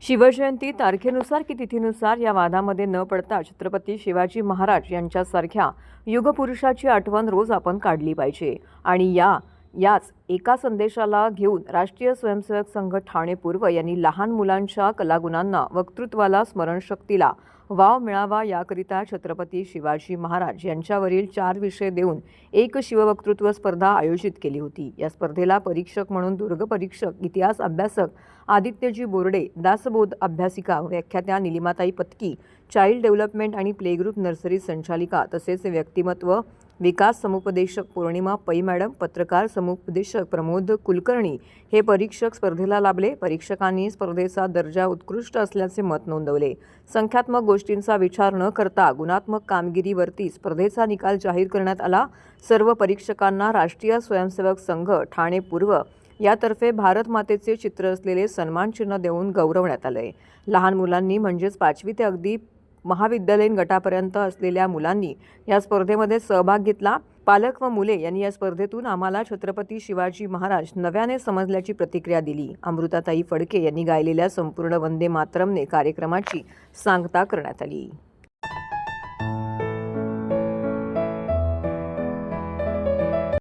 शिवजयंती तारखेनुसार की तिथीनुसार या वादामध्ये न पडता छत्रपती शिवाजी महाराज यांच्यासारख्या युगपुरुषाची आठवण रोज आपण काढली पाहिजे. आणि याच एका संदेशाला घेऊन राष्ट्रीय स्वयंसेवक संघ ठाणे पूर्व यांनी लहान मुलांच्या कलागुणांना, वक्तृत्वाला, स्मरणशक्तीला वाव मिळावा याकरिता छत्रपती शिवाजी महाराज यांच्यावरील 4 विषय देऊन एक शिववक्तृत्व स्पर्धा आयोजित केली होती. या स्पर्धेला परीक्षक म्हणून दुर्ग परीक्षक, इतिहास अभ्यासक आदित्यजी बोर्डे, दासबोध अभ्यासिका, व्याख्यात्या निलिमाताई पत्की, चाइल्ड डेव्हलपमेंट आणि प्ले ग्रुप नर्सरी संचालिका तसेच व्यक्तिमत्व विकास समुपदेशक पौर्णिमा पै मॅडम, पत्रकार समुपदेशक प्रमोद कुलकर्णी हे परीक्षक स्पर्धेला लाभले. परीक्षकांनी स्पर्धेचा दर्जा उत्कृष्ट असल्याचे मत नोंदवले. संख्यात्मक गोष्टींचा विचार न करता गुणात्मक कामगिरीवरती स्पर्धेचा निकाल जाहीर करण्यात आला. सर्व परीक्षकांना राष्ट्रीय स्वयंसेवक संघ ठाणे पूर्व यातर्फे भारत मातेचे चित्र असलेले सन्मान चिन्ह देऊन गौरवण्यात आले. लहान मुलांनी म्हणजेच 5वी ते अगदी महाविद्यालयीन गटापर्यंत असलेल्या मुलांनी या स्पर्धेमध्ये सहभाग घेतला. पालक व मुले यांनी या स्पर्धेतून आम्हाला छत्रपती शिवाजी महाराज नव्याने समजल्याची प्रतिक्रिया दिली. अमृताताई फडके यांनी गायलेल्या संपूर्ण वंदे मातरमने कार्यक्रमाची सांगता करण्यात आली.